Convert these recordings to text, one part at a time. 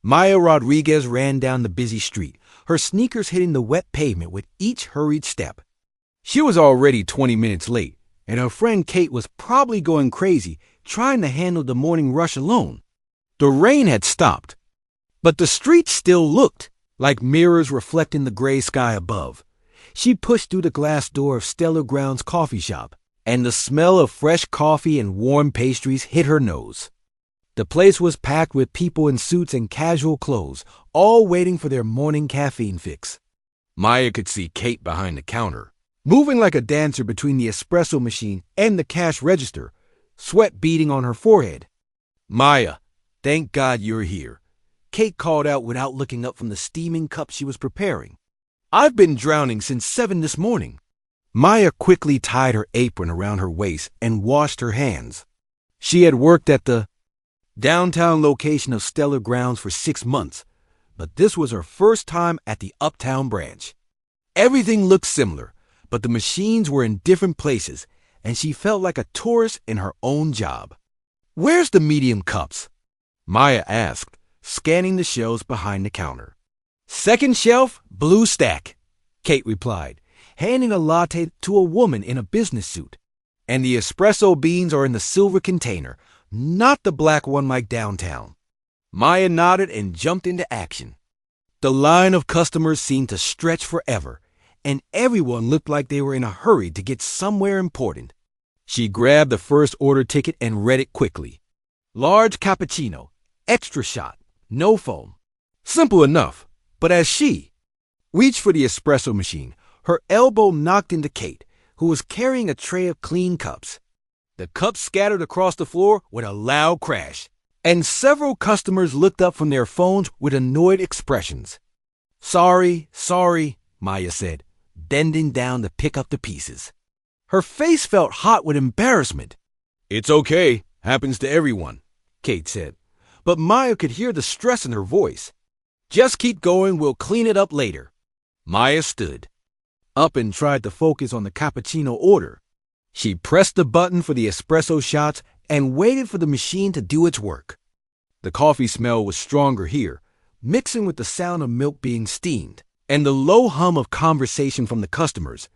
Maya Rodriguez ran down the busy street, her sneakers hitting the wet pavement with each hurried step. She was already 20 minutes late, and her friend Kate was probably going crazy trying to handle the morning rush alone. The rain had stopped, but the streets still looked like mirrors reflecting the gray sky above. She pushed through the glass door of Stellar Grounds coffee shop, and the smell of fresh coffee and warm pastries hit her nose. The place was packed with people in suits and casual clothes, all waiting for their morning caffeine fix. Maya could see Kate behind the counter, moving like a dancer between the espresso machine and the cash register, sweat beading on her forehead. "Maya, thank God you're here," Kate called out without looking up from the steaming cup she was preparing. "I've been drowning since 7 this morning." Maya quickly tied her apron around her waist and washed her hands. She had worked at the downtown location of Stellar Grounds for 6 months, but this was her first time at the uptown branch. Everything looked similar, but the machines were in different places, and she felt like a tourist in her own job. "Where's the medium cups?" Maya asked, scanning the shelves behind the counter. "Second shelf, blue stack," Kate replied, handing a latte to a woman in a business suit. "And the espresso beans are in the silver container, not the black one like downtown." Maya nodded and jumped into action. The line of customers seemed to stretch forever, and everyone looked like they were in a hurry to get somewhere important. She grabbed the first order ticket and read it quickly. Large cappuccino, extra shot, no foam. Simple enough, but as she reached for the espresso machine, her elbow knocked into Kate, who was carrying a tray of clean cups. The cups scattered across the floor with a loud crash, and several customers looked up from their phones with annoyed expressions. Sorry, Maya said, bending down to pick up the pieces. Her face felt hot with embarrassment. "It's okay, happens to everyone," Kate said, but Maya could hear the stress in her voice. "Just keep going, we'll clean it up later." Maya stood up and tried to focus on the cappuccino order. She pressed the button for the espresso shots and waited for the machine to do its work. The coffee smell was stronger here, mixing with the sound of milk being steamed and the low hum of conversation from the customers.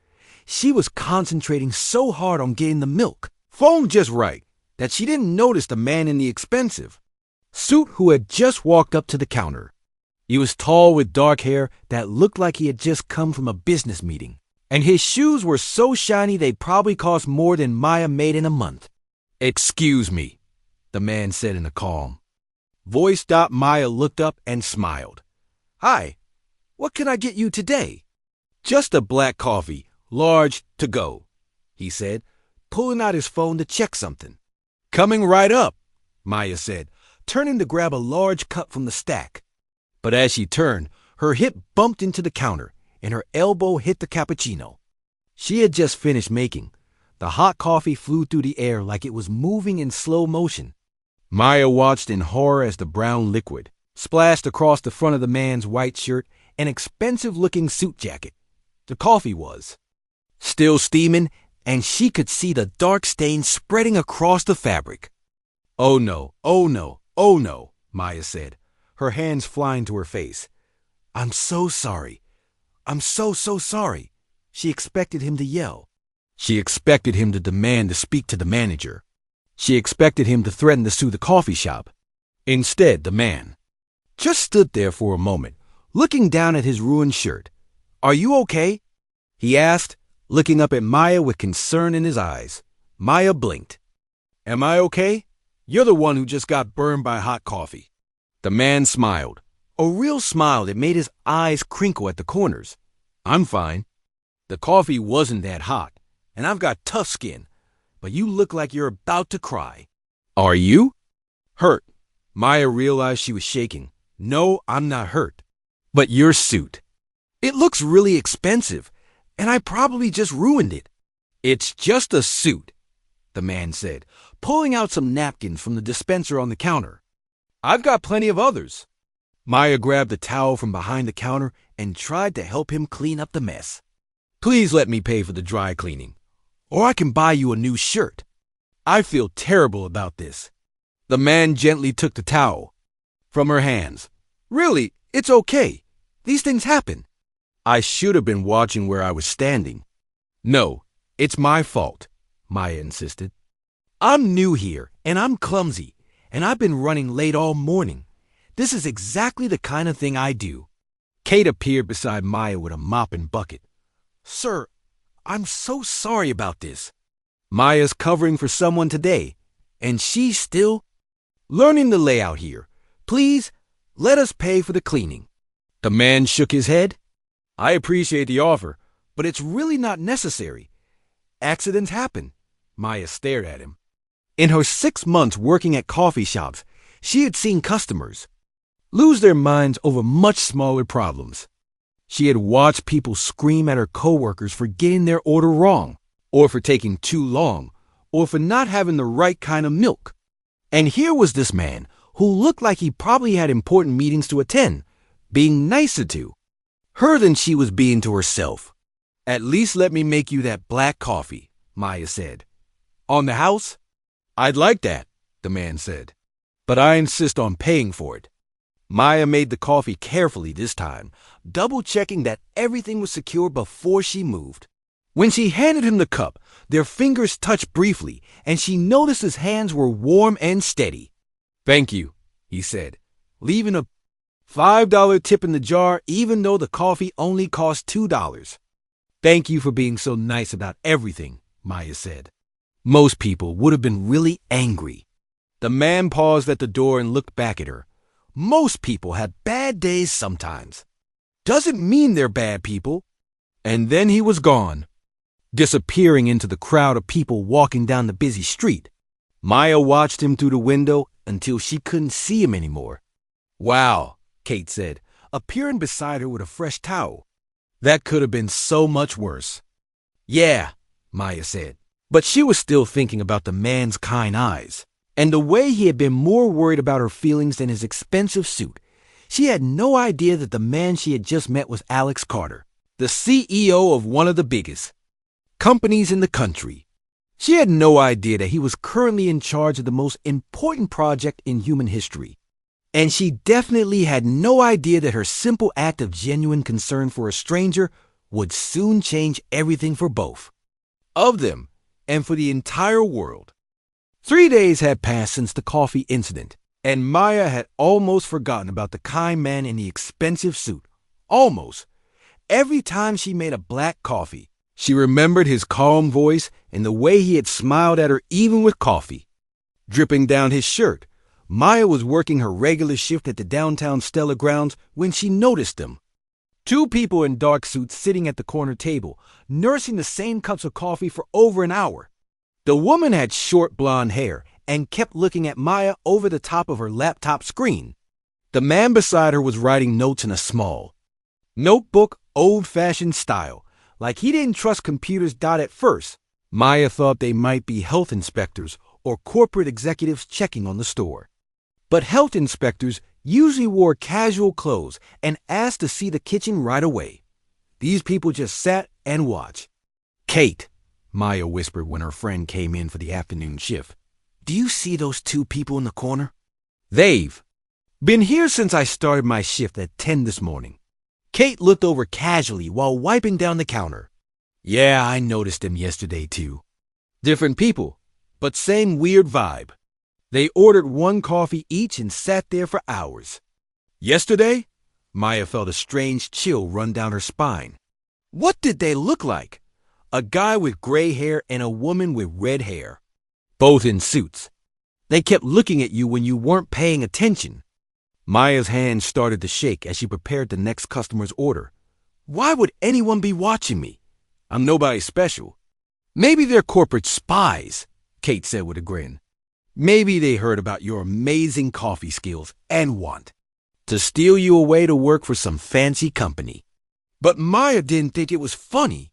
She was concentrating so hard on getting the milk foamed just right that she didn't notice the man in the expensive suit who had just walked up to the counter. He was tall with dark hair that looked like he had just come from a business meeting, and his shoes were so shiny they probably cost more than Maya made in a month. "Excuse me," the man said in a calm voice. Maya looked up and smiled. "Hi, what can I get you today?" "Just a black coffee, large, to go," he said, pulling out his phone to check something. "Coming right up," Maya said, turning to grab a large cup from the stack. But as she turned, her hip bumped into the counter, and her elbow hit the cappuccino she had just finished making. The hot coffee flew through the air like it was moving in slow motion. Maya watched in horror as the brown liquid splashed across the front of the man's white shirt and expensive-looking suit jacket. The coffee was still steaming, and she could see the dark stain spreading across the fabric. "Oh no, oh no, oh no," Maya said, her hands flying to her face. "I'm so sorry. I'm so sorry." She expected him to yell. She expected him to demand to speak to the manager. She expected him to threaten to sue the coffee shop. Instead, the man just stood there for a moment, looking down at his ruined shirt. "Are you okay?" he asked, looking up at Maya with concern in his eyes. Maya blinked. "Am I okay? You're the one who just got burned by hot coffee." The man smiled, a real smile that made his eyes crinkle at the corners. "I'm fine. The coffee wasn't that hot, and I've got tough skin, but you look like you're about to cry." "Are you?" "Hurt." Maya realized she was shaking. "No, I'm not hurt. But your suit. It looks really expensive, and I probably just ruined it." "It's just a suit," the man said, pulling out some napkins from the dispenser on the counter. "I've got plenty of others." Maya grabbed a towel from behind the counter and tried to help him clean up the mess. "Please let me pay for the dry cleaning, or I can buy you a new shirt. I feel terrible about this." The man gently took the towel from her hands, Really, it's okay. These things happen. I should have been watching where I was standing. No, it's my fault, Maya insisted. I'm new here, and I'm clumsy, and I've been running late all morning. This is exactly the kind of thing I do. Kate appeared beside Maya with a mop and bucket. Sir, I'm so sorry about this. Maya's covering for someone today, and she's still learning the layout here. Please, let us pay for the cleaning. The man shook his head. I appreciate the offer, but it's really not necessary. Accidents happen. Maya stared at him. In her 6 months working at coffee shops, she had seen customers lose their minds over much smaller problems. She had watched people scream at her coworkers for getting their order wrong, or for taking too long, or for not having the right kind of milk. And here was this man, who looked like he probably had important meetings to attend, being nicer to her than she was being to herself. At least let me make you that black coffee, Maya said. On the house? I'd like that, the man said. But I insist on paying for it. Maya made the coffee carefully this time, double-checking that everything was secure before she moved. When she handed him the cup, their fingers touched briefly, and she noticed his hands were warm and steady. Thank you, he said, leaving a $5 tip in the jar even though the coffee only cost $2. Thank you for being so nice about everything, Maya said. Most people would have been really angry. The man paused at the door and looked back at her. Most people have bad days sometimes. Doesn't mean they're bad people. And then he was gone, disappearing into the crowd of people walking down the busy street. Maya watched him through the window until she couldn't see him anymore. Wow, Kate said, appearing beside her with a fresh towel. That could have been so much worse. Yeah, Maya said, but she was still thinking about the man's kind eyes, and the way he had been more worried about her feelings than his expensive suit. She had no idea that the man she had just met was Alex Carter, the CEO of one of the biggest companies in the country. She had no idea that he was currently in charge of the most important project in human history. And she definitely had no idea that her simple act of genuine concern for a stranger would soon change everything for both of them and for the entire world. 3 days had passed since the coffee incident, and Maya had almost forgotten about the kind man in the expensive suit. Almost. Every time she made a black coffee, she remembered his calm voice and the way he had smiled at her even with coffee dripping down his shirt. Maya was working her regular shift at the downtown Stella grounds when she noticed them. 2 people in dark suits sitting at the corner table, nursing the same cups of coffee for over an hour. The woman had short blonde hair and kept looking at Maya over the top of her laptop screen. The man beside her was writing notes in a small notebook, old-fashioned style, like he didn't trust computers. At first, Maya thought they might be health inspectors or corporate executives checking on the store. But health inspectors usually wore casual clothes and asked to see the kitchen right away. These people just sat and watched. Kate, Maya whispered when her friend came in for the afternoon shift. Do you see those 2 people in the corner? They've been here since I started my shift at 10 this morning. Kate looked over casually while wiping down the counter. Yeah, I noticed them yesterday too. Different people, but same weird vibe. They ordered 1 coffee each and sat there for hours. Yesterday? Maya felt a strange chill run down her spine. What did they look like? A guy with gray hair and a woman with red hair. Both in suits. They kept looking at you when you weren't paying attention. Maya's hand started to shake as she prepared the next customer's order. Why would anyone be watching me? I'm nobody special. Maybe they're corporate spies, Kate said with a grin. Maybe they heard about your amazing coffee skills and want to steal you away to work for some fancy company. But Maya didn't think it was funny.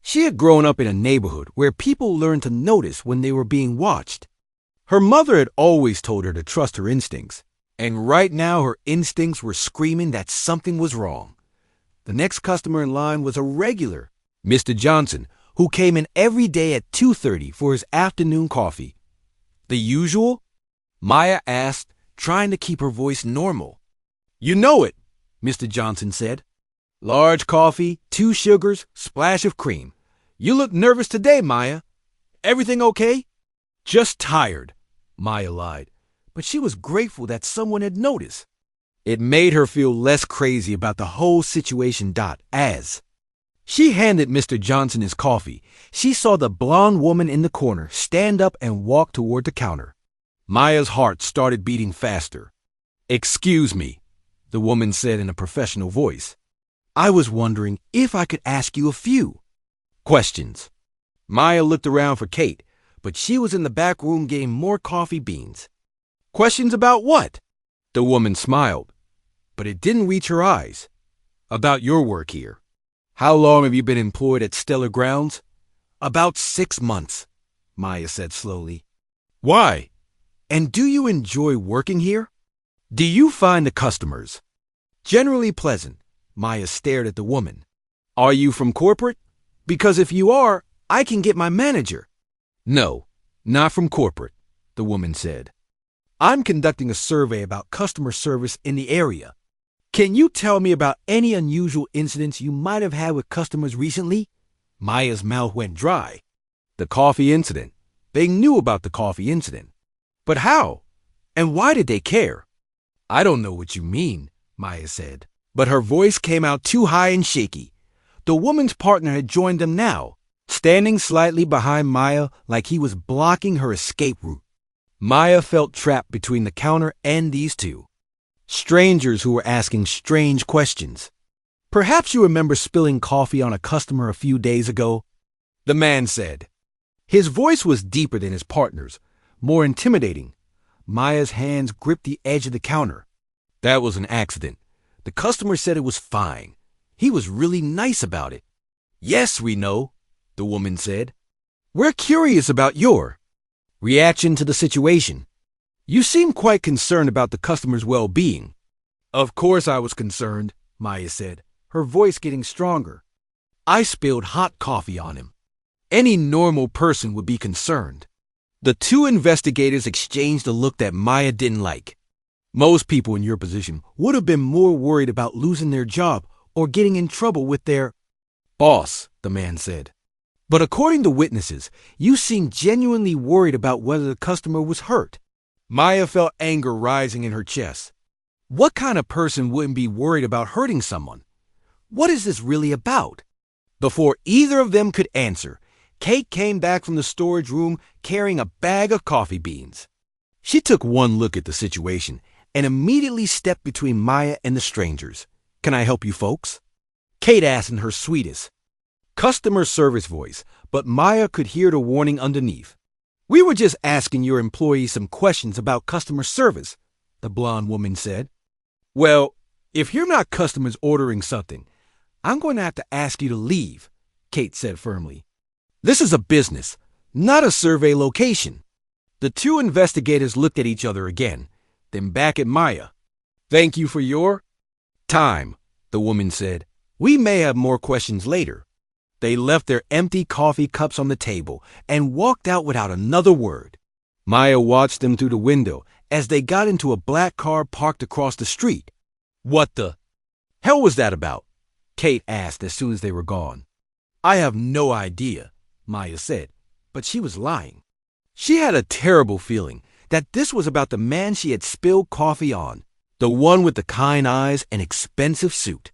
She had grown up in a neighborhood where people learned to notice when they were being watched. Her mother had always told her to trust her instincts, and right now her instincts were screaming that something was wrong. The next customer in line was a regular, Mr. Johnson, who came in every day at 2:30 for his afternoon coffee. The usual? Maya asked, trying to keep her voice normal. You know it, Mr. Johnson said. Large coffee, 2 sugars, splash of cream. You look nervous today, Maya. Everything okay? Just tired, Maya lied, but she was grateful that someone had noticed. It made her feel less crazy about the whole situation. As she handed Mr. Johnson his coffee, she saw the blonde woman in the corner stand up and walk toward the counter. Maya's heart started beating faster. Excuse me, the woman said in a professional voice. I was wondering if I could ask you a few questions. Maya looked around for Kate, but she was in the back room getting more coffee beans. Questions about what? The woman smiled, but it didn't reach her eyes. About your work here. How long have you been employed at Stellar Grounds? About 6 months, Maya said slowly. Why? And do you enjoy working here? Do you find the customers generally pleasant? Maya stared at the woman. Are you from corporate? Because if you are, I can get my manager. No, not from corporate, the woman said. I'm conducting a survey about customer service in the area. Can you tell me about any unusual incidents you might have had with customers recently? Maya's mouth went dry. The coffee incident. They knew about the coffee incident. But how? And why did they care? I don't know what you mean, Maya said. But her voice came out too high and shaky. The woman's partner had joined them now, standing slightly behind Maya like he was blocking her escape route. Maya felt trapped between the counter and these two. Strangers who were asking strange questions. Perhaps you remember spilling coffee on a customer a few days ago, the man said. His voice was deeper than his partner's, more intimidating. Maya's hands gripped the edge of the counter. That was an accident. The customer said it was fine. He was really nice about it. Yes, we know, the woman said. We're curious about your reaction to the situation. You seem quite concerned about the customer's well-being. Of course I was concerned, Maya said, her voice getting stronger. I spilled hot coffee on him. Any normal person would be concerned. The two investigators exchanged a look that Maya didn't like. Most people in your position would have been more worried about losing their job or getting in trouble with their boss, the man said. But according to witnesses, you seemed genuinely worried about whether the customer was hurt. Maya felt anger rising in her chest. What kind of person wouldn't be worried about hurting someone? What is this really about? Before either of them could answer, Kate came back from the storage room carrying a bag of coffee beans. She took one look at the situation and immediately stepped between Maya and the strangers. Can I help you folks? Kate asked in her sweetest customer service voice, but Maya could hear the warning underneath. We were just asking your employees some questions about customer service, the blonde woman said. Well, if you're not customers ordering something, I'm going to have to ask you to leave, Kate said firmly. This is a business, not a survey location. The two investigators looked at each other again, then back at Maya. Thank you for your time, the woman said. We may have more questions later. They left their empty coffee cups on the table and walked out without another word. Maya watched them through the window as they got into a black car parked across the street. What the hell was that about? Kate asked as soon as they were gone. I have no idea, Maya said, but she was lying. She had a terrible feeling that this was about the man she had spilled coffee on, the one with the kind eyes and expensive suit.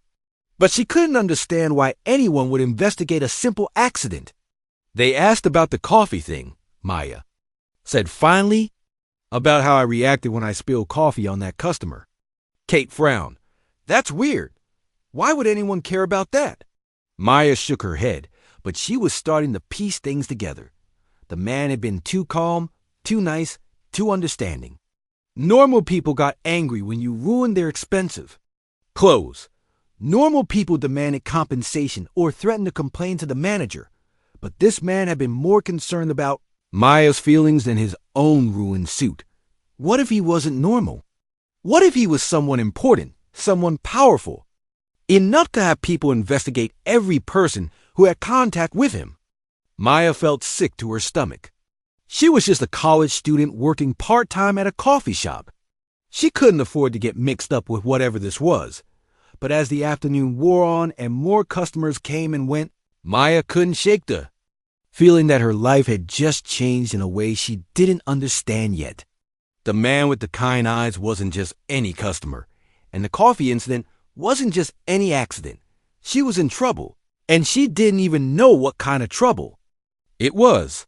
But she couldn't understand why anyone would investigate a simple accident. They asked about the coffee thing, Maya said finally, about how I reacted when I spilled coffee on that customer. Kate frowned. That's weird. Why would anyone care about that? Maya shook her head, but she was starting to piece things together. The man had been too calm, too nice, too understanding. Normal people got angry when you ruined their expensive clothes. Normal people demanded compensation or threatened to complain to the manager. But this man had been more concerned about Maya's feelings than his own ruined suit. What if he wasn't normal? What if he was someone important, someone powerful? Enough to have people investigate every person who had contact with him. Maya felt sick to her stomach. She was just a college student working part-time at a coffee shop. She couldn't afford to get mixed up with whatever this was. But as the afternoon wore on and more customers came and went, Maya couldn't shake the feeling that her life had just changed in a way she didn't understand yet. The man with the kind eyes wasn't just any customer, and the coffee incident wasn't just any accident. She was in trouble, and she didn't even know what kind of trouble it was.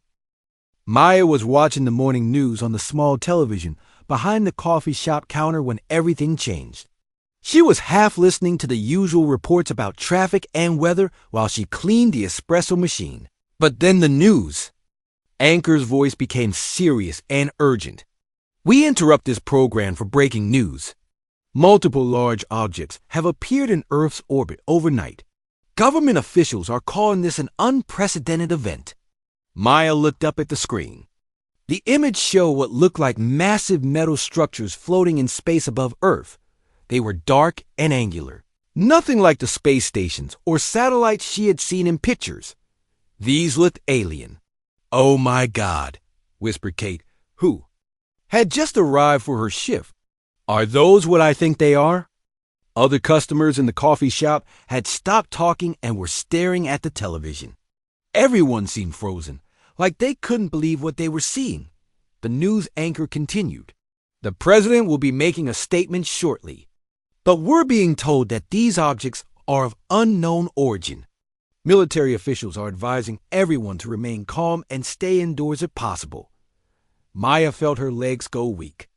Maya was watching the morning news on the small television behind the coffee shop counter when everything changed. She was half listening to the usual reports about traffic and weather while she cleaned the espresso machine. But then the news. Anchor's voice became serious and urgent. We interrupt this program for breaking news. Multiple large objects have appeared in Earth's orbit overnight. Government officials are calling this an unprecedented event. Maya looked up at the screen. The image showed what looked like massive metal structures floating in space above Earth. They were dark and angular, nothing like the space stations or satellites she had seen in pictures. These looked alien. "Oh my God," whispered Kate, who had just arrived for her shift. "Are those what I think they are?" Other customers in the coffee shop had stopped talking and were staring at the television. Everyone seemed frozen, like they couldn't believe what they were seeing. The news anchor continued. "The president will be making a statement shortly. But we're being told that these objects are of unknown origin. Military officials are advising everyone to remain calm and stay indoors if possible." Maya felt her legs go weak.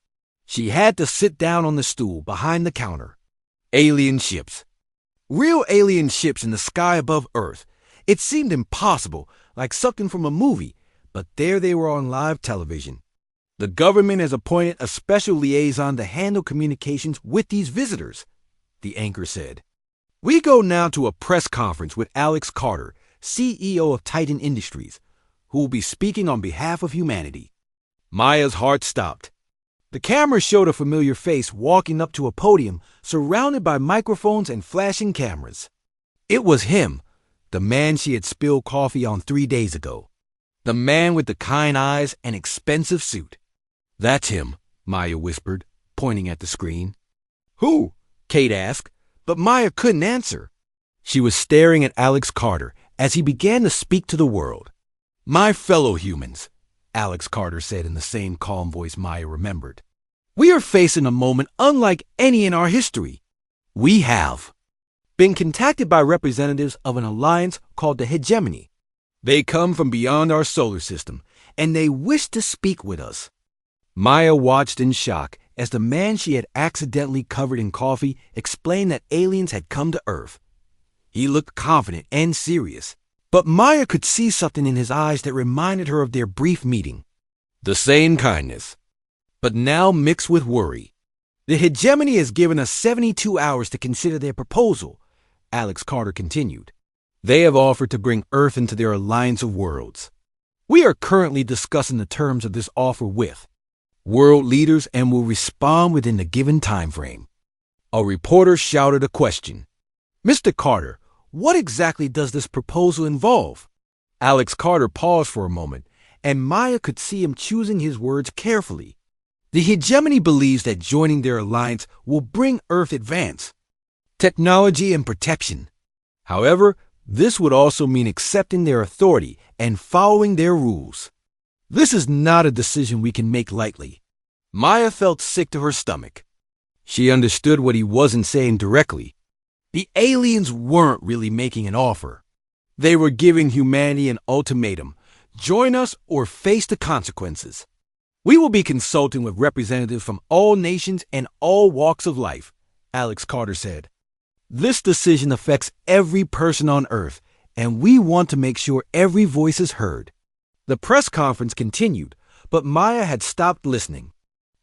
She had to sit down on the stool behind the counter. Alien ships. Real alien ships in the sky above Earth. It seemed impossible, like something from a movie, but there they were on live television. The government has appointed a special liaison to handle communications with these visitors, the anchor said. "We go now to a press conference with Alex Carter, CEO of Titan Industries, who will be speaking on behalf of humanity." Maya's heart stopped. The camera showed a familiar face walking up to a podium surrounded by microphones and flashing cameras. It was him, the man she had spilled coffee on 3 days ago. The man with the kind eyes and expensive suit. "That's him," Maya whispered, pointing at the screen. "Who?" Kate asked, but Maya couldn't answer. She was staring at Alex Carter as he began to speak to the world. "My fellow humans," Alex Carter said in the same calm voice Maya remembered. "We are facing a moment unlike any in our history. We have been contacted by representatives of an alliance called the Hegemony. They come from beyond our solar system, and they wish to speak with us." Maya watched in shock as the man she had accidentally covered in coffee explained that aliens had come to Earth. He looked confident and serious, but Maya could see something in his eyes that reminded her of their brief meeting. The same kindness, but now mixed with worry. "The Hegemony has given us 72 hours to consider their proposal," Alex Carter continued. "They have offered to bring Earth into their alliance of worlds. We are currently discussing the terms of this offer with world leaders and will respond within the given time frame." A reporter shouted a question. "Mr. Carter, what exactly does this proposal involve?" Alex Carter paused for a moment, and Maya could see him choosing his words carefully. "The Hegemony believes that joining their alliance will bring Earth advance, technology, and protection. However, this would also mean accepting their authority and following their rules. This is not a decision we can make lightly." Maya felt sick to her stomach. She understood what he wasn't saying directly. The aliens weren't really making an offer. They were giving humanity an ultimatum: join us or face the consequences. "We will be consulting with representatives from all nations and all walks of life," Alex Carter said. "This decision affects every person on Earth, and we want to make sure every voice is heard." The press conference continued, but Maya had stopped listening.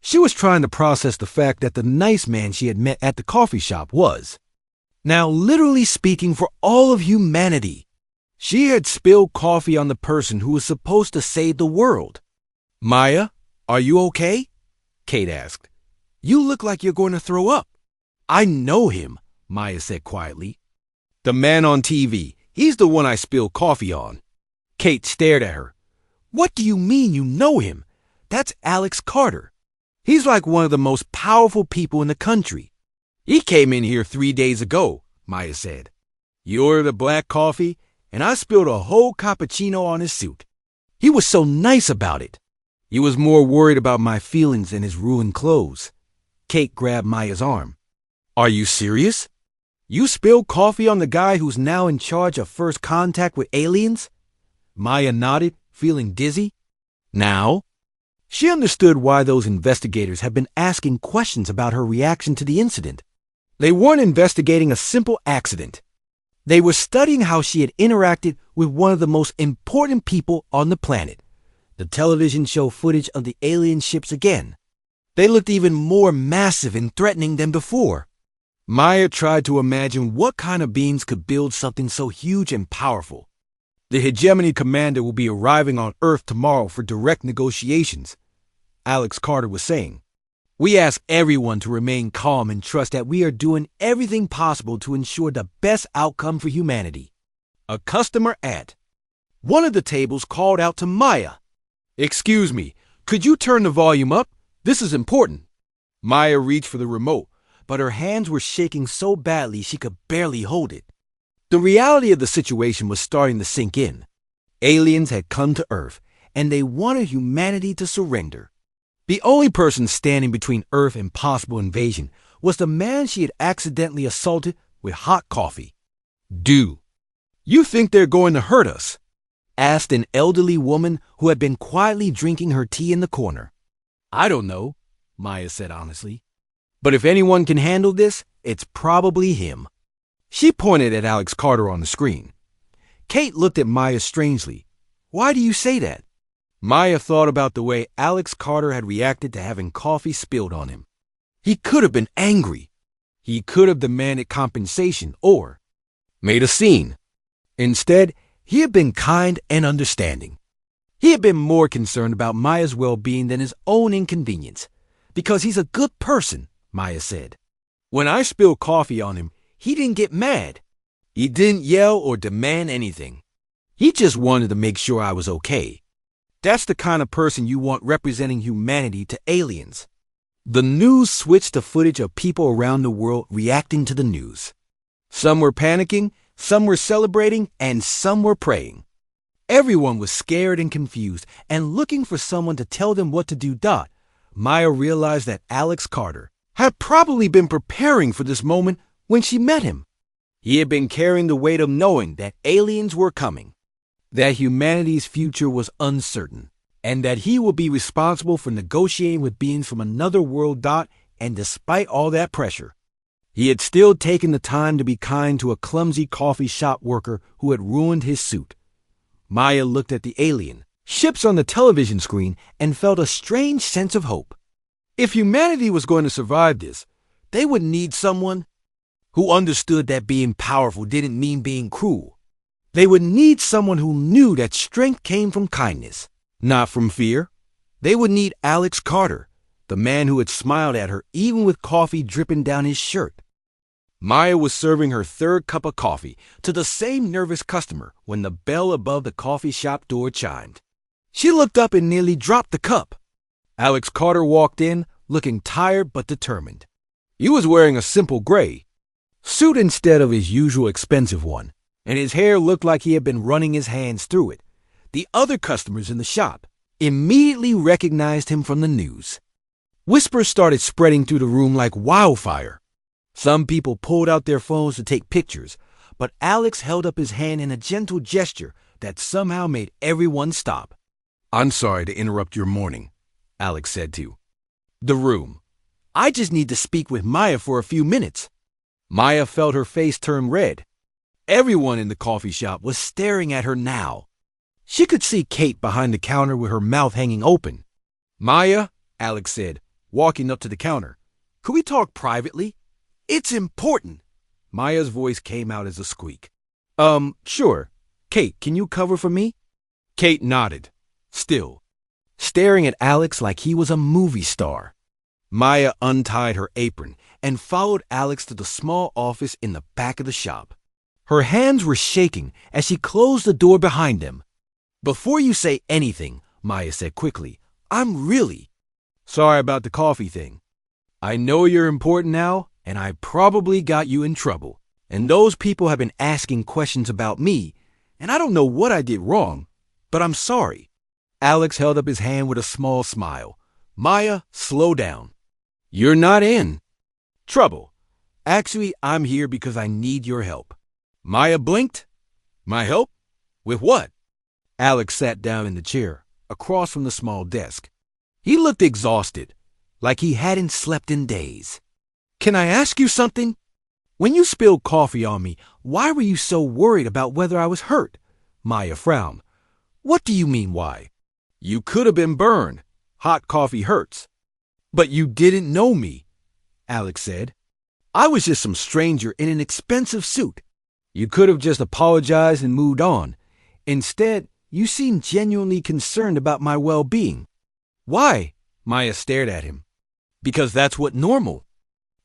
She was trying to process the fact that the nice man she had met at the coffee shop was now literally speaking for all of humanity. She had spilled coffee on the person who was supposed to save the world. "Maya, are you okay?" Kate asked. "You look like you're going to throw up." "I know him," Maya said quietly. "The man on TV. He's the one I spilled coffee on." Kate stared at her. "What do you mean you know him? That's Alex Carter." He's like one of the most powerful people in the country. He came in here 3 days ago, Maya said. He ordered a black coffee, and I spilled a whole cappuccino on his suit. He was so nice about it. He was more worried about my feelings than his ruined clothes. Kate grabbed Maya's arm. Are you serious? You spilled coffee on the guy who's now in charge of first contact with aliens? Maya nodded, feeling dizzy. Now? She understood why those investigators had been asking questions about her reaction to the incident. They weren't investigating a simple accident. They were studying how she had interacted with one of the most important people on the planet. The television showed footage of the alien ships again. They looked even more massive and threatening than before. Maya tried to imagine what kind of beings could build something so huge and powerful. The hegemony commander will be arriving on Earth tomorrow for direct negotiations, Alex Carter was saying. We ask everyone to remain calm and trust that we are doing everything possible to ensure the best outcome for humanity. A customer at one of the tables called out to Maya. Excuse me, could you turn the volume up? This is important. Maya reached for the remote, but her hands were shaking so badly she could barely hold it. The reality of the situation was starting to sink in. Aliens had come to Earth, and they wanted humanity to surrender. The only person standing between Earth and possible invasion was the man she had accidentally assaulted with hot coffee. "Do you think they're going to hurt us?" asked an elderly woman who had been quietly drinking her tea in the corner. "I don't know," Maya said honestly. "But if anyone can handle this, it's probably him." She pointed at Alex Carter on the screen. Kate looked at Maya strangely. "Why do you say that?" Maya thought about the way Alex Carter had reacted to having coffee spilled on him. He could have been angry. He could have demanded compensation or made a scene. Instead, he had been kind and understanding. He had been more concerned about Maya's well-being than his own inconvenience. Because he's a good person, Maya said. When I spilled coffee on him, he didn't get mad. He didn't yell or demand anything. He just wanted to make sure I was okay. That's the kind of person you want representing humanity to aliens. The news switched to footage of people around the world reacting to the news. Some were panicking, some were celebrating, and some were praying. Everyone was scared and confused and looking for someone to tell them what to do. Maya realized that Alex Carter had probably been preparing for this moment when she met him. He had been carrying the weight of knowing that aliens were coming, that humanity's future was uncertain, and that he would be responsible for negotiating with beings from another world. And despite all that pressure, he had still taken the time to be kind to a clumsy coffee shop worker who had ruined his suit. Maya looked at the alien ships on the television screen and felt a strange sense of hope. If humanity was going to survive this, they would need someone who understood that being powerful didn't mean being cruel. They would need someone who knew that strength came from kindness, not from fear. They would need Alex Carter, the man who had smiled at her even with coffee dripping down his shirt. Maya was serving her third cup of coffee to the same nervous customer when the bell above the coffee shop door chimed. She looked up and nearly dropped the cup. Alex Carter walked in, looking tired but determined. He was wearing a simple gray suit instead of his usual expensive one, and his hair looked like he had been running his hands through it. The other customers in the shop immediately recognized him from the news. Whispers started spreading through the room like wildfire. Some people pulled out their phones to take pictures, but Alex held up his hand in a gentle gesture that somehow made everyone stop. "I'm sorry to interrupt your morning," Alex said to the room. "I just need to speak with Maya for a few minutes." Maya felt her face turn red. Everyone in the coffee shop was staring at her now. She could see Kate behind the counter with her mouth hanging open. "Maya," Alex said, walking up to the counter, "could we talk privately? It's important." Maya's voice came out as a squeak. Sure. Kate, can you cover for me?" Kate nodded, still staring at Alex like he was a movie star. Maya untied her apron and followed Alex to the small office in the back of the shop. Her hands were shaking as she closed the door behind them. "Before you say anything," Maya said quickly, "I'm really Sorry about the coffee thing. I know you're important now, and I probably got you in trouble. And those people have been asking questions about me, and I don't know what I did wrong, but I'm sorry." Alex held up his hand with a small smile. "Maya, slow down. You're not in trouble. Actually, I'm here because I need your help." Maya blinked. "My help? With what?" Alex sat down in the chair, across from the small desk. He looked exhausted, like he hadn't slept in days. "Can I ask you something? When you spilled coffee on me, why were you so worried about whether I was hurt?" Maya frowned. "What do you mean, why?" "You could have been burned. Hot coffee hurts." "But you didn't know me," Alex said. "I was just some stranger in an expensive suit. You could have just apologized and moved on. Instead, you seemed genuinely concerned about my well-being." "Why?" Maya stared at him. "Because that's what normal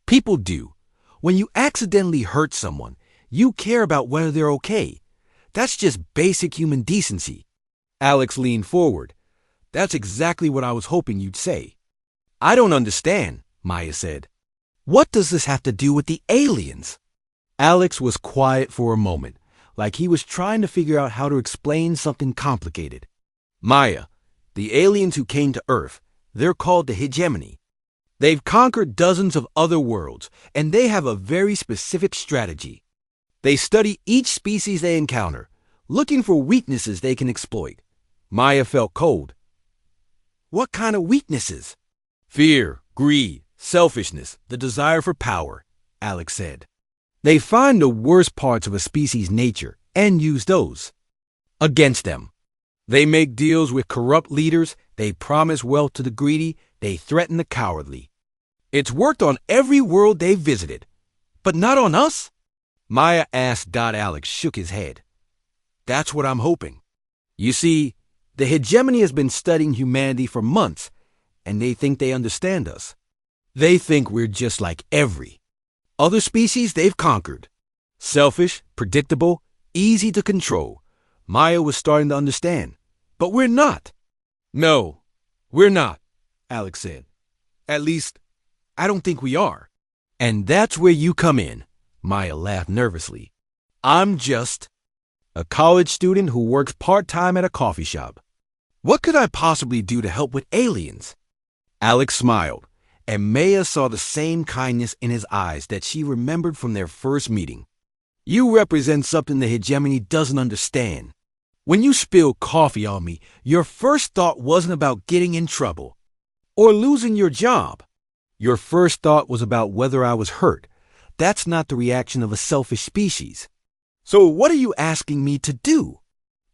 people do. When you accidentally hurt someone, you care about whether they're okay. That's just basic human decency." Alex leaned forward. "That's exactly what I was hoping you'd say." "I don't understand," Maya said. "What does this have to do with the aliens?" Alex was quiet for a moment, like he was trying to figure out how to explain something complicated. "Maya, the aliens who came to Earth, they're called the hegemony. They've conquered dozens of other worlds, and they have a very specific strategy. They study each species they encounter, looking for weaknesses they can exploit." Maya felt cold. "What kind of weaknesses?" "Fear, greed, selfishness, the desire for power," Alex said. "They find the worst parts of a species' nature and use those against them. They make deals with corrupt leaders, they promise wealth to the greedy, they threaten the cowardly. It's worked on every world they've visited. But not on us?" Maya asked. Alex shook his head. "That's what I'm hoping. You see, the hegemony has been studying humanity for months, and they think they understand us. They think we're just like every other species they've conquered. Selfish, predictable, easy to control." Maya was starting to understand. "But we're not." "No, we're not," Alex said. "At least, I don't think we are." "And that's where you come in," Maya laughed nervously. "I'm just a college student who works part-time at a coffee shop. What could I possibly do to help with aliens?" Alex smiled, and Maya saw the same kindness in his eyes that she remembered from their first meeting. "You represent something the hegemony doesn't understand. When you spilled coffee on me, your first thought wasn't about getting in trouble or losing your job. Your first thought was about whether I was hurt. That's not the reaction of a selfish species. So what are you asking me to do?"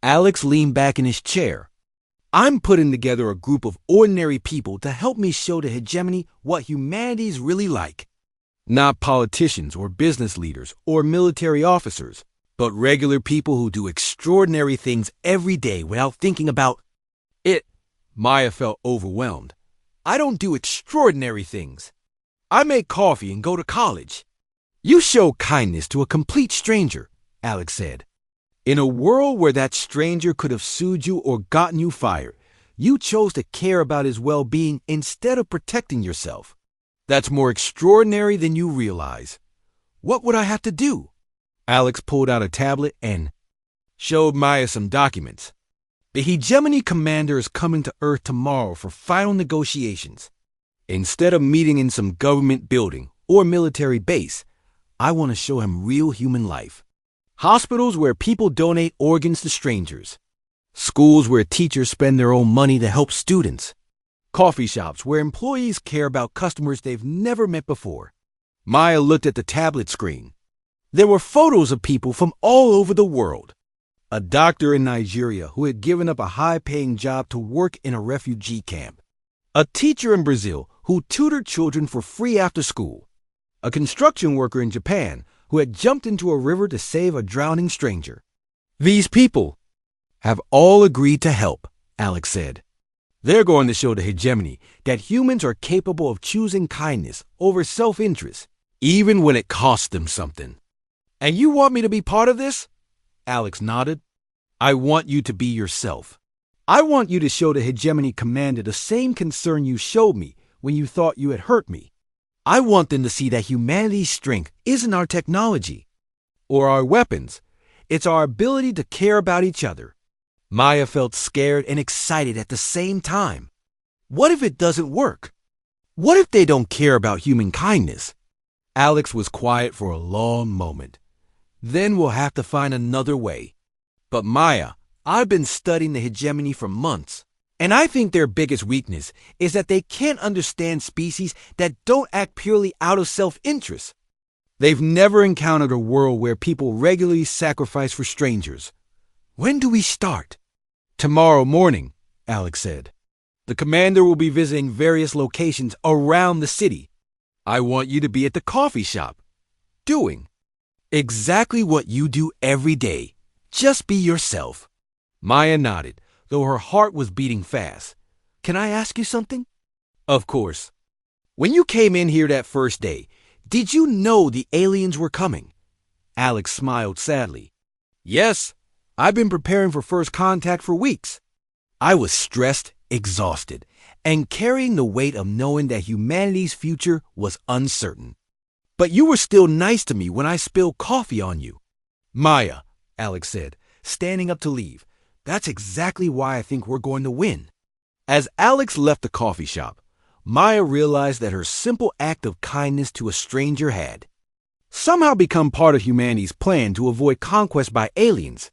Alex leaned back in his chair. "I'm putting together a group of ordinary people to help me show the hegemony what humanity's really like. Not politicians or business leaders or military officers, but regular people who do extraordinary things every day without thinking about it." Maya felt overwhelmed. "I don't do extraordinary things. I make coffee and go to college." "You show kindness to a complete stranger," Alex said. "In a world where that stranger could have sued you or gotten you fired, you chose to care about his well-being instead of protecting yourself. That's more extraordinary than you realize. What would I have to do?" Alex pulled out a tablet and showed Maya some documents. "The hegemony commander is coming to Earth tomorrow for final negotiations. Instead of meeting in some government building or military base, I want to show him real human life. Hospitals where people donate organs to strangers. Schools where teachers spend their own money to help students. Coffee shops where employees care about customers they've never met before." Maya looked at the tablet screen. There were photos of people from all over the world. A doctor in Nigeria who had given up a high-paying job to work in a refugee camp. A teacher in Brazil who tutored children for free after school. A construction worker in Japan who had jumped into a river to save a drowning stranger. "These people have all agreed to help," Alex said. "They're going to show the hegemony that humans are capable of choosing kindness over self-interest, even when it costs them something." "And you want me to be part of this?" Alex nodded. "I want you to be yourself. I want you to show the hegemony commander the same concern you showed me when you thought you had hurt me. I want them to see that humanity's strength isn't our technology or our weapons. It's our ability to care about each other. Maya felt scared and excited at the same time. What if it doesn't work? What if they don't care about human kindness? Alex was quiet for a long moment. Then we'll have to find another way. But Maya, I've been studying the hegemony for months, and I think their biggest weakness is that they can't understand species that don't act purely out of self-interest. They've never encountered a world where people regularly sacrifice for strangers. When do we start? Tomorrow morning, Alex said. The commander will be visiting various locations around the city. I want you to be at the coffee shop, doing exactly what you do every day. Just be yourself. Maya nodded, though her heart was beating fast. Can I ask you something? Of course. When you came in here that first day, did you know the aliens were coming? Alex smiled sadly. Yes, I've been preparing for first contact for weeks. I was stressed, exhausted, and carrying the weight of knowing that humanity's future was uncertain. But you were still nice to me when I spilled coffee on you. Maya, Alex said, standing up to leave, that's exactly why I think we're going to win. As Alex left the coffee shop, Maya realized that her simple act of kindness to a stranger had somehow become part of humanity's plan to avoid conquest by aliens.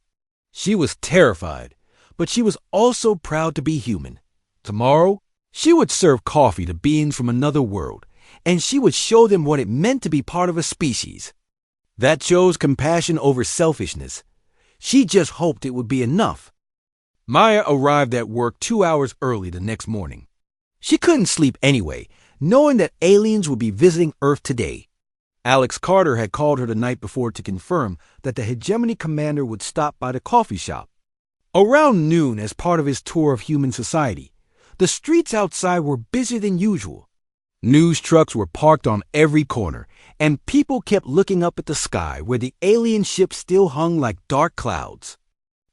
She was terrified, but she was also proud to be human. Tomorrow, she would serve coffee to beings from another world, and she would show them what it meant to be part of a species that chose compassion over selfishness. She just hoped it would be enough. Maya arrived at work 2 hours early the next morning. She couldn't sleep anyway, knowing that aliens would be visiting Earth today. Alex Carter had called her the night before to confirm that the hegemony commander would stop by the coffee shop. Around noon, as part of his tour of human society, the streets outside were busier than usual. News trucks were parked on every corner, and people kept looking up at the sky where the alien ship still hung like dark clouds.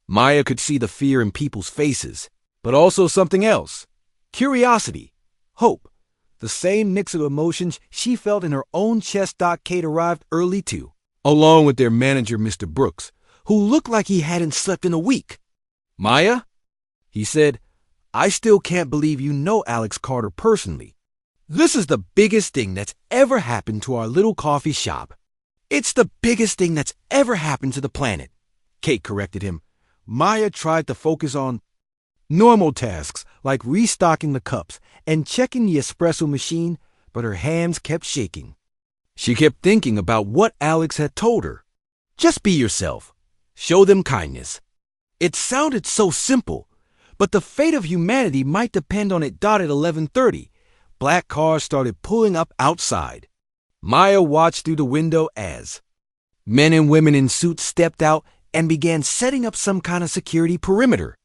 Maya could see the fear in people's faces, but also something else. Curiosity, hope, the same mix of emotions she felt in her own chest. Kate arrived early too, along with their manager, Mr. Brooks, who looked like he hadn't slept in a week. Maya, he said, I still can't believe you know Alex Carter personally. This is the biggest thing that's ever happened to our little coffee shop. It's the biggest thing that's ever happened to the planet, Kate corrected him. Maya tried to focus on normal tasks like restocking the cups and checking the espresso machine, but her hands kept shaking. She kept thinking about what Alex had told her. Just be yourself. Show them kindness. It sounded so simple, but the fate of humanity might depend on it. At 11:30, black cars started pulling up outside. Maya watched through the window as men and women in suits stepped out and began setting up some kind of security perimeter.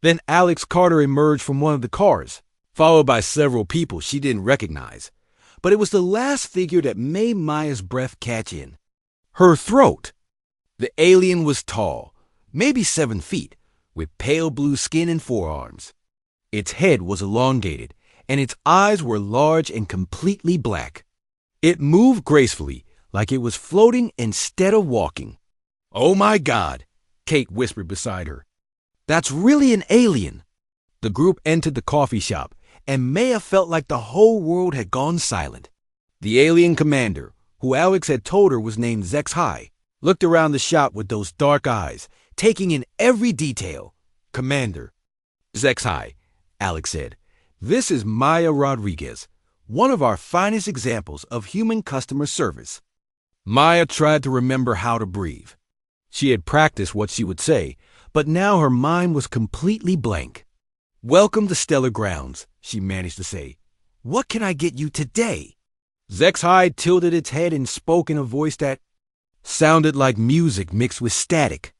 Then Alex Carter emerged from one of the cars, followed by several people she didn't recognize. But it was the last figure that made Maya's breath catch in. Her throat. The alien was tall, maybe 7 feet, with pale blue skin and forearms. Its head was elongated, and its eyes were large and completely black. It moved gracefully, like it was floating instead of walking. Oh my God, Kate whispered beside her. That's really an alien. The group entered the coffee shop, and Maya felt like the whole world had gone silent. The alien commander, who Alex had told her was named Zex High, looked around the shop with those dark eyes, taking in every detail. Commander. Zex High, Alex said. This is Maya Rodriguez, one of our finest examples of human customer service. Maya tried to remember how to breathe. She had practiced what she would say, but now her mind was completely blank. Welcome to Stellar Grounds, she managed to say. What can I get you today? Zex High tilted its head and spoke in a voice that sounded like music mixed with static.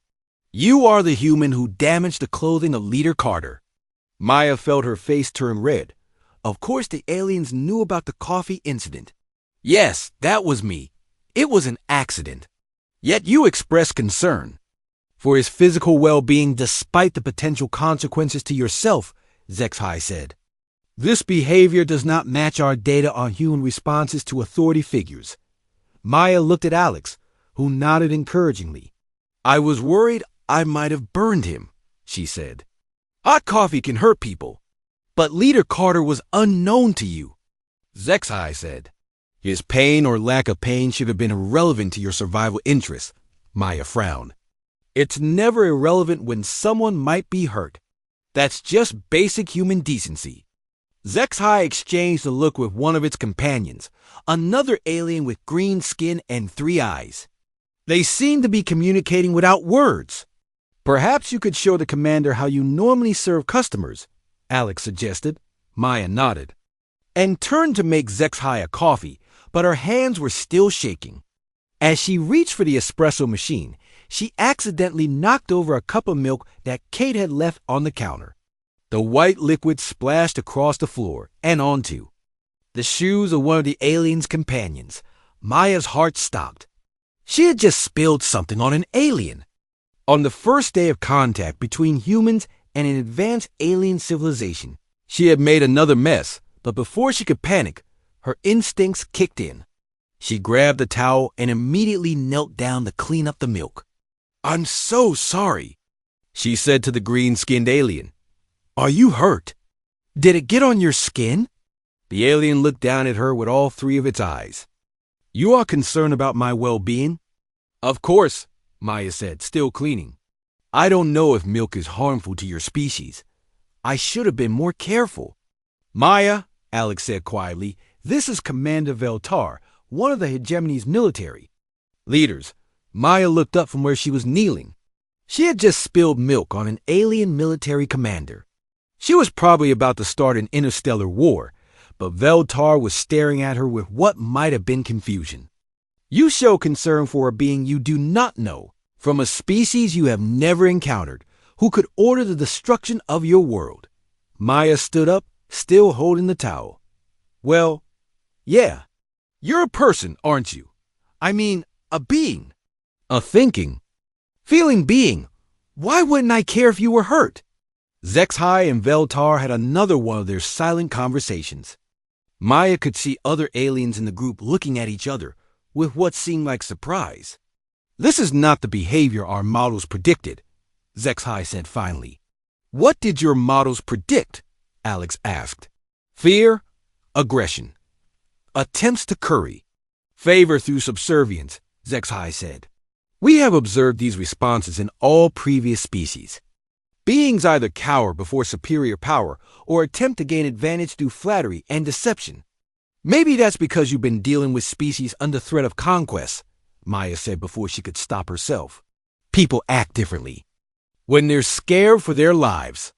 You are the human who damaged the clothing of Leader Carter. Maya felt her face turn red. Of course the aliens knew about the coffee incident. Yes, that was me. It was an accident. Yet you expressed concern. For his physical well-being despite the potential consequences to yourself, Zexhai said. This behavior does not match our data on human responses to authority figures. Maya looked at Alex, who nodded encouragingly. I was worried I might have burned him, she said. Hot coffee can hurt people. But Leader Carter was unknown to you, Zexhai said. His pain or lack of pain should have been irrelevant to your survival interests, Maya frowned. It's never irrelevant when someone might be hurt. That's just basic human decency. Zexhai exchanged a look with one of its companions, another alien with green skin and 3 eyes. They seemed to be communicating without words. Perhaps you could show the commander how you normally serve customers, Alex suggested. Maya nodded, and turned to make Zexhai a coffee, but her hands were still shaking. As she reached for the espresso machine, she accidentally knocked over a cup of milk that Kate had left on the counter. The white liquid splashed across the floor and onto the shoes of one of the alien's companions. Maya's heart stopped. She had just spilled something on an alien. On the first day of contact between humans and an advanced alien civilization, she had made another mess, but before she could panic, her instincts kicked in. She grabbed a towel and immediately knelt down to clean up the milk. I'm so sorry, she said to the green-skinned alien. Are you hurt? Did it get on your skin? The alien looked down at her with all 3 of its eyes. You are concerned about my well-being? Of course, Maya said, still cleaning. I don't know if milk is harmful to your species. I should have been more careful. Maya, Alex said quietly, this is Commander Veltar, one of the hegemony's military leaders. Maya looked up from where she was kneeling. She had just spilled milk on an alien military commander. She was probably about to start an interstellar war, but Veltar was staring at her with what might have been confusion. You show concern for a being you do not know, from a species you have never encountered, who could order the destruction of your world. Maya stood up, still holding the towel. Well, yeah. You're a person, aren't you? I mean, a being. A thinking, feeling being. Why wouldn't I care if you were hurt? Zexhai and Veltar had another one of their silent conversations. Maya could see other aliens in the group looking at each other with what seemed like surprise. This is not the behavior our models predicted, Zexhai said finally. What did your models predict? Alex asked. Fear, aggression, attempts to curry, favor through subservience, Zexhai said. We have observed these responses in all previous species. Beings either cower before superior power or attempt to gain advantage through flattery and deception. Maybe that's because you've been dealing with species under threat of conquest, Maya said before she could stop herself. People act differently when they're scared for their lives.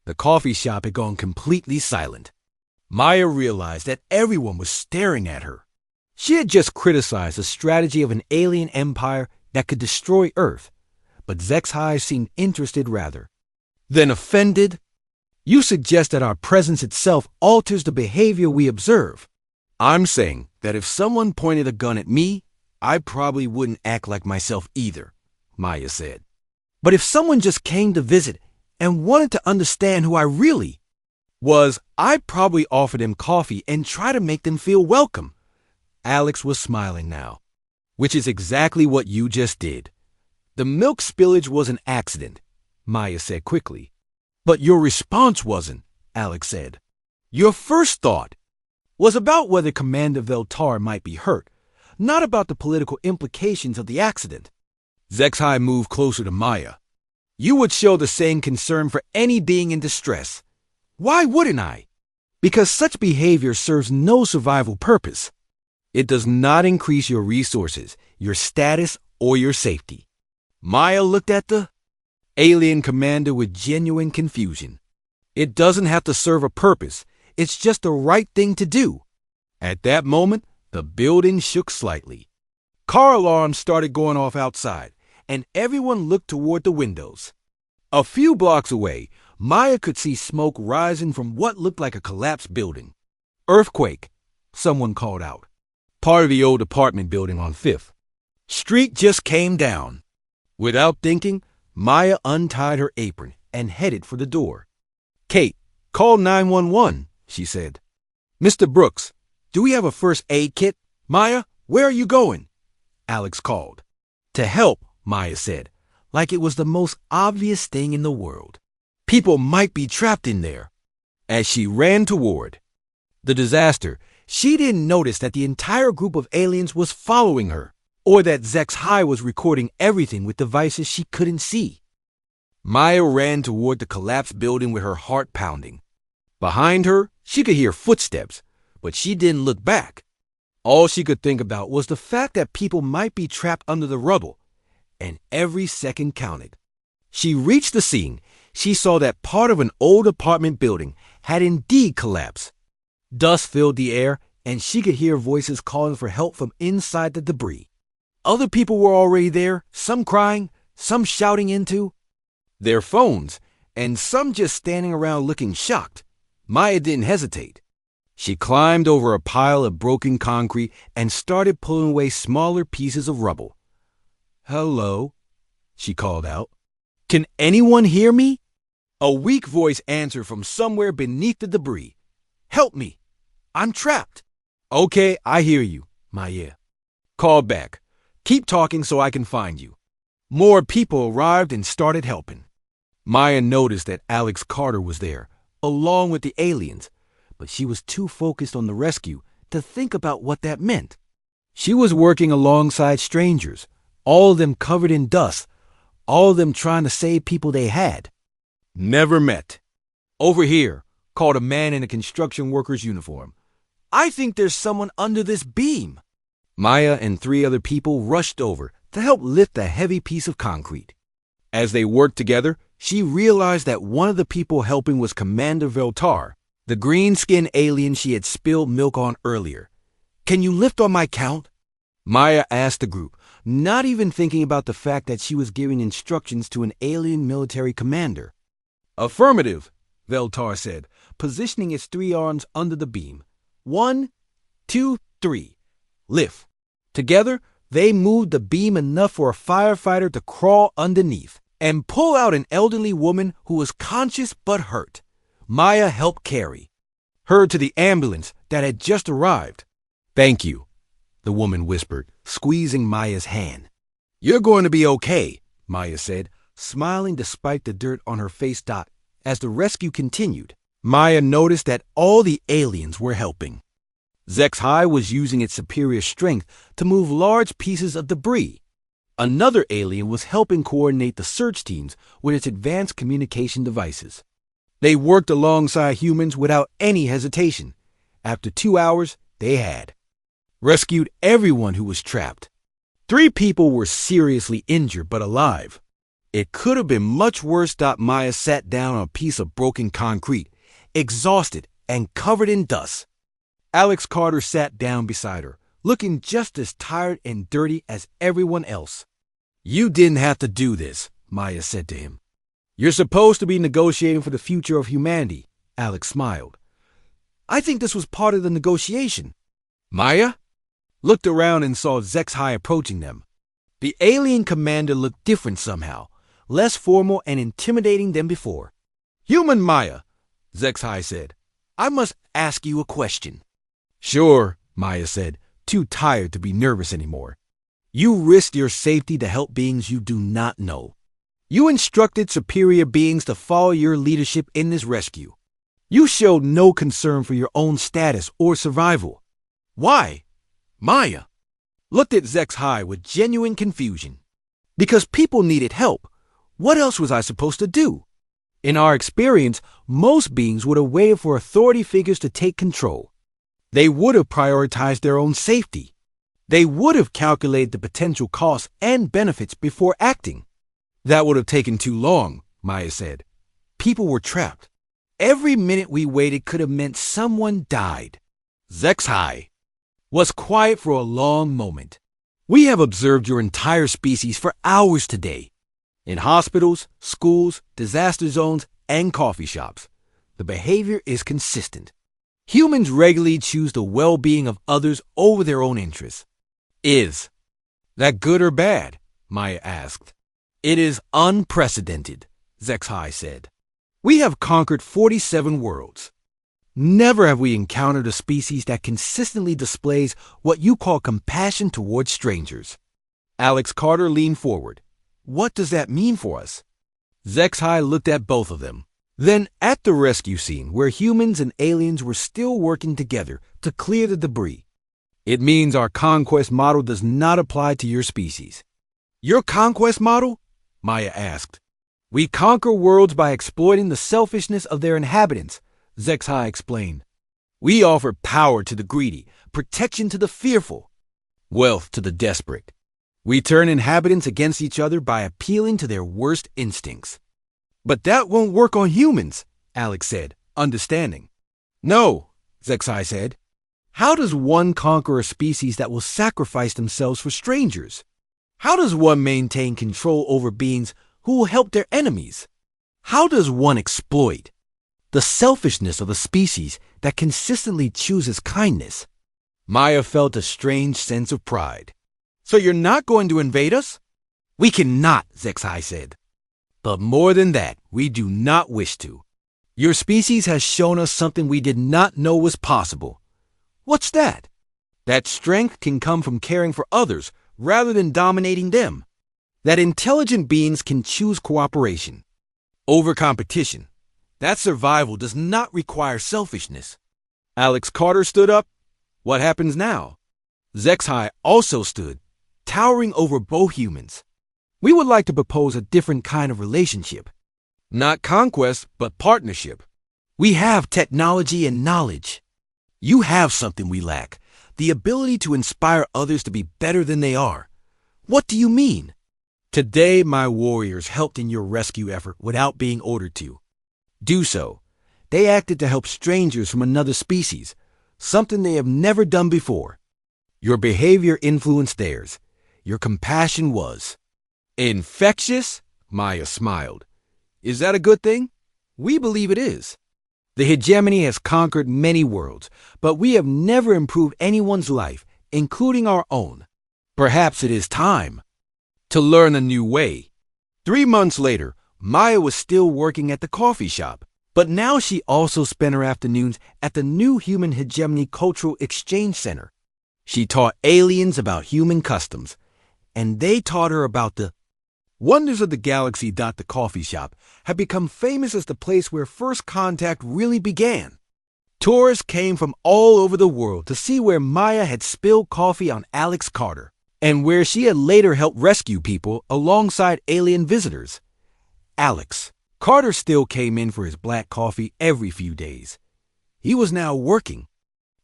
The coffee shop had gone completely silent. Maya realized that everyone was staring at her. She had just criticized the strategy of an alien empire that could destroy Earth, but Zexhai seemed interested rather than offended. You suggest that our presence itself alters the behavior we observe. I'm saying that if someone pointed a gun at me, I probably wouldn't act like myself either, Maya said. But if someone just came to visit and wanted to understand who I really was, I'd probably offer them coffee and try to make them feel welcome. Alex was smiling now, which is exactly what you just did. The milk spillage was an accident, Maya said quickly. But your response wasn't, Alex said. Your first thought was about whether Commander Veltar might be hurt, not about the political implications of the accident. Zexhai moved closer to Maya. You would show the same concern for any being in distress. Why wouldn't I? Because such behavior serves no survival purpose. It does not increase your resources, your status, or your safety. Maya looked at the alien commander with genuine confusion. It doesn't have to serve a purpose. It's just the right thing to do. At that moment, the building shook slightly. Car alarms started going off outside, and everyone looked toward the windows. A few blocks away, Maya could see smoke rising from what looked like a collapsed building. Earthquake, someone called out. Part of the old apartment building on 5th Street just came down. Without thinking, Maya untied her apron and headed for the door. "Kate, call 911, she said. "Mr. Brooks, do we have a first aid kit?" "Maya, where are you going?" Alex called. "To help," Maya said, like it was the most obvious thing in the world. "People might be trapped in there." As she ran toward the disaster, she didn't notice that the entire group of aliens was following her, or that Zex High was recording everything with devices she couldn't see. Maya ran toward the collapsed building with her heart pounding. Behind her, she could hear footsteps, but she didn't look back. All she could think about was the fact that people might be trapped under the rubble, and every second counted. She reached the scene. She saw that part of an old apartment building had indeed collapsed. Dust filled the air, and she could hear voices calling for help from inside the debris. Other people were already there, some crying, some shouting into their phones, and some just standing around looking shocked. Maya didn't hesitate. She climbed over a pile of broken concrete and started pulling away smaller pieces of rubble. "Hello," she called out. "Can anyone hear me?" A weak voice answered from somewhere beneath the debris. "Help me. I'm trapped." "Okay, I hear you," Maya called back. "Keep talking so I can find you." More people arrived and started helping. Maya noticed that Alex Carter was there, along with the aliens, but she was too focused on the rescue to think about what that meant. She was working alongside strangers, all of them covered in dust, all of them trying to save people they had never met. "Over here," called a man in a construction worker's uniform. "I think there's someone under this beam." Maya and 3 other people rushed over to help lift a heavy piece of concrete. As they worked together, she realized that one of the people helping was Commander Veltar, the green-skinned alien she had spilled milk on earlier. "Can you lift on my count?" Maya asked the group, not even thinking about the fact that she was giving instructions to an alien military commander. "Affirmative," Veltar said, positioning his 3 arms under the beam. 1, 2, 3. Lift. Together, they moved the beam enough for a firefighter to crawl underneath and pull out an elderly woman who was conscious but hurt. Maya helped carry her to the ambulance that had just arrived. "Thank you," the woman whispered, squeezing Maya's hand. "You're going to be okay," Maya said, smiling despite the dirt on her face. As the rescue continued, Maya noticed that all the aliens were helping. Zex High was using its superior strength to move large pieces of debris. Another alien was helping coordinate the search teams with its advanced communication devices. They worked alongside humans without any hesitation. After 2 hours, they had rescued everyone who was trapped. 3 people were seriously injured but alive. It could have been much worse. Maya sat down on a piece of broken concrete, exhausted and covered in dust. Alex Carter sat down beside her, looking just as tired and dirty as everyone else. "You didn't have to do this," Maya said to him. "You're supposed to be negotiating for the future of humanity," Alex smiled. "I think this was part of the negotiation." Maya looked around and saw Zex High approaching them. The alien commander looked different somehow, less formal and intimidating than before. "Human Maya," Zex High said, "I must ask you a question." "Sure," Maya said, too tired to be nervous anymore. "You risked your safety to help beings you do not know. You instructed superior beings to follow your leadership in this rescue. You showed no concern for your own status or survival. Why?" Maya looked at Zex High with genuine confusion. "Because people needed help. What else was I supposed to do? In our experience, most beings would have waited for authority figures to take control. They would have prioritized their own safety. They would have calculated the potential costs and benefits before acting." "That would have taken too long," Maya said. "People were trapped. Every minute we waited could have meant someone died." Zex High was quiet for a long moment. "We have observed your entire species for hours today. In hospitals, schools, disaster zones, and coffee shops. The behavior is consistent. Humans regularly choose the well-being of others over their own interests. Is that good or bad?" Maya asked. It is unprecedented, Zexhai said. We have conquered 47 worlds. Never have we encountered a species that consistently displays what you call compassion towards strangers. Alex Carter leaned forward. What does that mean for us? Zexhai looked at both of them. Then, at the rescue scene, where humans and aliens were still working together to clear the debris, it means our conquest model does not apply to your species. Your conquest model? Maya asked. We conquer worlds by exploiting the selfishness of their inhabitants, Zexhai explained. We offer power to the greedy, protection to the fearful, wealth to the desperate. We turn inhabitants against each other by appealing to their worst instincts. But that won't work on humans, Alex said, understanding. No, Zexhai said. How does one conquer a species that will sacrifice themselves for strangers? How does one maintain control over beings who will help their enemies? How does one exploit the selfishness of a species that consistently chooses kindness? Maya felt a strange sense of pride. So you're not going to invade us? We cannot, Zexhai said. But more than that, we do not wish to. Your species has shown us something we did not know was possible. What's that? That strength can come from caring for others rather than dominating them. That intelligent beings can choose cooperation over competition. That survival does not require selfishness. Alex Carter stood up. What happens now? Zexhai also stood, towering over both humans. We would like to propose a different kind of relationship. Not conquest, but partnership. We have technology and knowledge. You have something we lack, the ability to inspire others to be better than they are. What do you mean? Today, my warriors helped in your rescue effort without being ordered to do so. They acted to help strangers from another species, something they have never done before. Your behavior influenced theirs. Your compassion was infectious, Maya smiled. Is that a good thing? We believe it is. The hegemony has conquered many worlds, but we have never improved anyone's life, including our own. Perhaps it is time to learn a new way. 3 months later, Maya was still working at the coffee shop, but now she also spent her afternoons at the new Human Hegemony Cultural Exchange Center. She taught aliens about human customs, and they taught her about the wonders of the galaxy. The coffee shop had become famous as the place where first contact really began. Tourists came from all over the world to see where Maya had spilled coffee on Alex Carter, and where she had later helped rescue people alongside alien visitors. Alex Carter still came in for his black coffee every few days. He was now working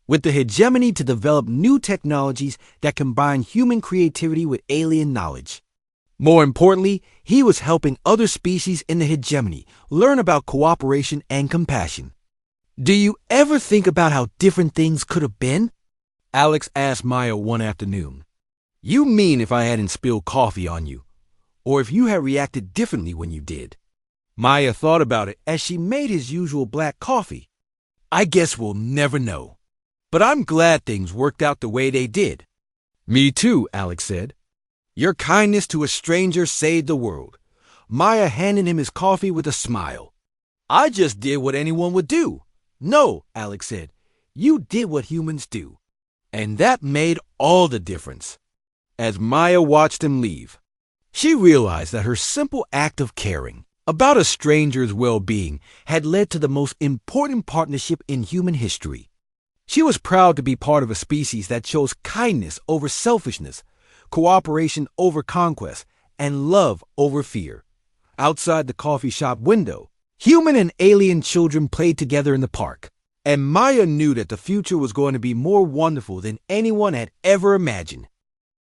with the hegemony to develop new technologies that combine human creativity with alien knowledge. More importantly, he was helping other species in the hegemony learn about cooperation and compassion. Do you ever think about how different things could have been? Alex asked Maya one afternoon. You mean if I hadn't spilled coffee on you, or if you had reacted differently when you did? Maya thought about it as she made his usual black coffee. I guess we'll never know. But I'm glad things worked out the way they did. Me too, Alex said. Your kindness to a stranger saved the world. Maya handed him his coffee with a smile. I just did what anyone would do. No, Alex said. You did what humans do. And that made all the difference. As Maya watched him leave, she realized that her simple act of caring about a stranger's well-being had led to the most important partnership in human history. She was proud to be part of a species that chose kindness over selfishness, cooperation over conquest, and love over fear. Outside the coffee shop window, human and alien children played together in the park, and Maya knew that the future was going to be more wonderful than anyone had ever imagined.